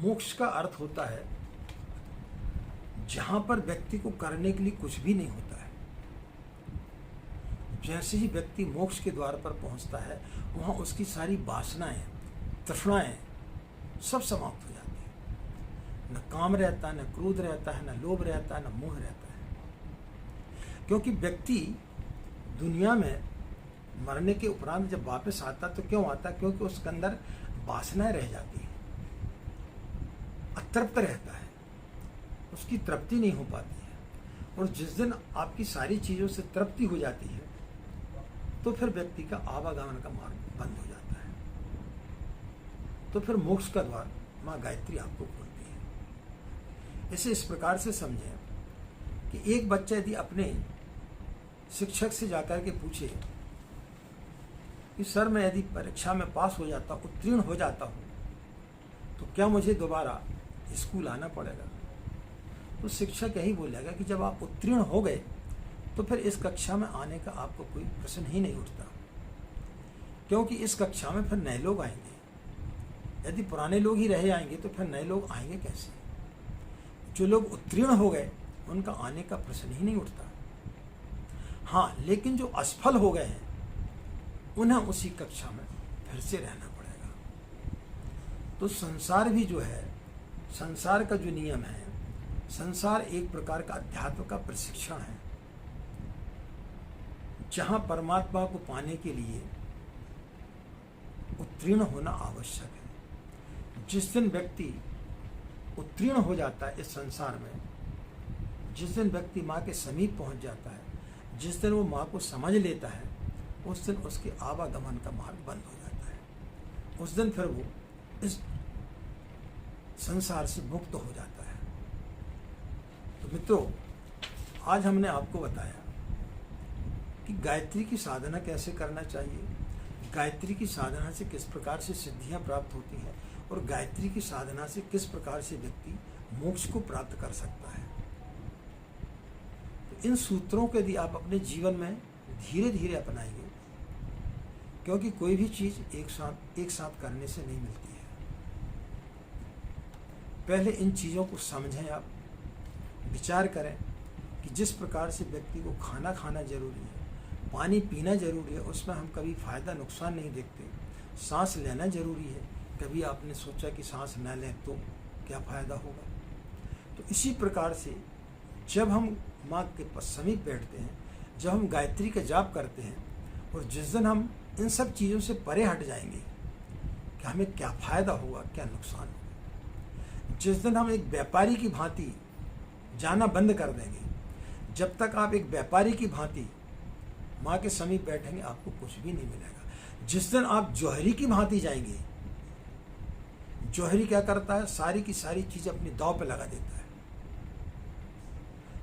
मोक्ष का अर्थ होता है जहां पर व्यक्ति को करने के लिए कुछ भी नहीं होता है। जैसे ही व्यक्ति मोक्ष के द्वार पर पहुंचता है, वहां उसकी सारी वासनाएं, तृष्णाएं सब समाप्त हो जाती है। न काम रहता है, न क्रोध रहता है, न लोभ रहता है, न मोह रहता है। क्योंकि व्यक्ति दुनिया में मरने के उपरांत जब वापस आता तो क्यों आता? क्योंकि उसके अंदर वासनाएं रह जाती है, अतृप्त रहता है, उसकी तृप्ति नहीं हो पाती है। और जिस दिन आपकी सारी चीजों से तृप्ति हो जाती है तो फिर व्यक्ति का आवागमन का मार्ग बंद हो जाता है। तो फिर मोक्ष का द्वार मां गायत्री आपको खोलती है। इसे इस प्रकार से समझें कि एक बच्चा यदि अपने शिक्षक से जाकर के पूछे कि सर मैं यदि परीक्षा में पास हो जाता, उत्तीर्ण हो जाता हूं, तो क्या मुझे दोबारा स्कूल आना पड़ेगा? तो शिक्षक यही बोलेगा कि जब आप उत्तीर्ण हो गए तो फिर इस कक्षा में आने का आपको कोई प्रश्न ही नहीं उठता, क्योंकि इस कक्षा में फिर नए लोग आएंगे। यदि पुराने लोग ही रहे आएंगे तो फिर नए लोग आएंगे कैसे? जो लोग उत्तीर्ण हो गए उनका आने का प्रश्न ही नहीं उठता। हाँ, लेकिन जो असफल हो गए हैं उन्हें उसी कक्षा में फिर से रहना पड़ेगा। तो संसार भी जो है, संसार का जो नियम है, संसार एक प्रकार का अध्यात्म का प्रशिक्षण है, जहां परमात्मा को पाने के लिए उत्तीर्ण होना आवश्यक है। जिस दिन व्यक्ति उत्तीर्ण हो जाता है इस संसार में, जिस दिन व्यक्ति माँ के समीप पहुंच जाता है, जिस दिन वो माँ को समझ लेता है, उस दिन उसके आवागमन का मार्ग बंद हो जाता है। उस दिन फिर वो इस संसार से मुक्त हो जाता है। तो मित्रों, आज हमने आपको बताया कि गायत्री की साधना कैसे करना चाहिए, गायत्री की साधना से किस प्रकार से सिद्धियां प्राप्त होती हैं, और गायत्री की साधना से किस प्रकार से व्यक्ति मोक्ष को प्राप्त कर सकता है। तो इन सूत्रों को यदि आप अपने जीवन में धीरे धीरे अपनाएंगे, क्योंकि कोई भी चीज एक साथ करने से नहीं मिलती है। पहले इन चीजों को समझें, आप विचार करें कि जिस प्रकार से व्यक्ति को खाना खाना जरूरी है, पानी पीना जरूरी है, उसमें हम कभी फायदा नुकसान नहीं देखते। सांस लेना जरूरी है, कभी आपने सोचा कि सांस न लें तो क्या फायदा होगा? तो इसी प्रकार से जब हम माँ के समीप बैठते हैं, जब हम गायत्री का जाप करते हैं, और जिस दिन हम इन सब चीज़ों से परे हट जाएंगे कि हमें क्या फायदा होगा, क्या नुकसान होगा, जिस दिन हम एक व्यापारी की भांति जाना बंद कर देंगे, जब तक आप एक व्यापारी की भांति माँ के समीप बैठेंगे आपको कुछ भी नहीं मिलेगा। जिस दिन आप जौहरी की भांति जाएंगे, जौहरी क्या करता है, सारी की सारी चीज अपनी दांव पे लगा देता है।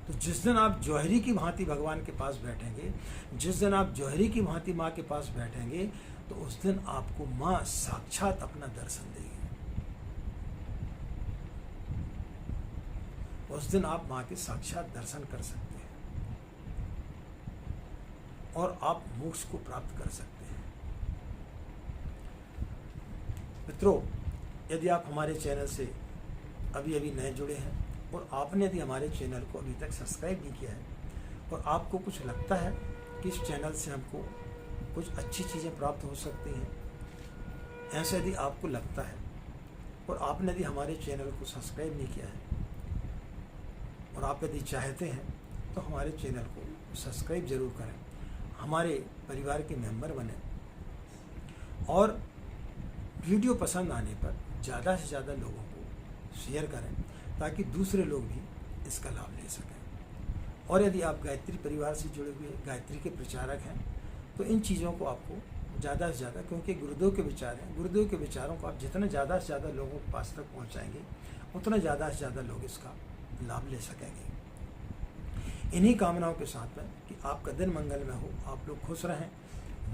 तो जिस दिन आप जौहरी की भांति भगवान के पास बैठेंगे, जिस दिन आप जौहरी की भांति माँ के पास बैठेंगे, तो उस दिन आपको माँ साक्षात अपना दर्शन देगी। उस दिन आप माँ के साक्षात दर्शन कर सकते हैं और आप मोक्ष को प्राप्त कर सकते हैं। मित्रों, यदि आप हमारे चैनल से अभी अभी नए जुड़े हैं और आपने यदि हमारे चैनल को अभी तक सब्सक्राइब नहीं किया है, और आपको कुछ लगता है कि इस चैनल से हमको कुछ अच्छी चीज़ें प्राप्त हो सकती हैं, ऐसा यदि आपको लगता है और आपने यदि हमारे चैनल को सब्सक्राइब नहीं किया है, और आप यदि चाहते हैं तो हमारे चैनल को सब्सक्राइब जरूर करें, हमारे परिवार के मेंबर बने, और वीडियो पसंद आने पर ज़्यादा से ज़्यादा लोगों को शेयर करें, ताकि दूसरे लोग भी इसका लाभ ले सकें। और यदि आप गायत्री परिवार से जुड़े हुए गायत्री के प्रचारक हैं, तो इन चीज़ों को आपको ज़्यादा से ज़्यादा, क्योंकि गुरुदेव के विचार हैं, गुरुदेव के विचारों को आप जितना ज़्यादा से ज़्यादा लोगों के पास तक पहुँचाएंगे, उतना ज़्यादा से ज़्यादा लोग इसका लाभ ले सकेंगे। इन्हीं कामनाओं के साथ में कि आपका दिन मंगल में हो, आप लोग खुश रहें,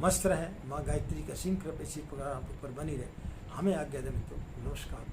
मस्त रहें, माँ गायत्री का असीम कृपा इसी प्रकार आप ऊपर बनी रहे। हमें आज्ञा दें मित्रों, नमस्कार।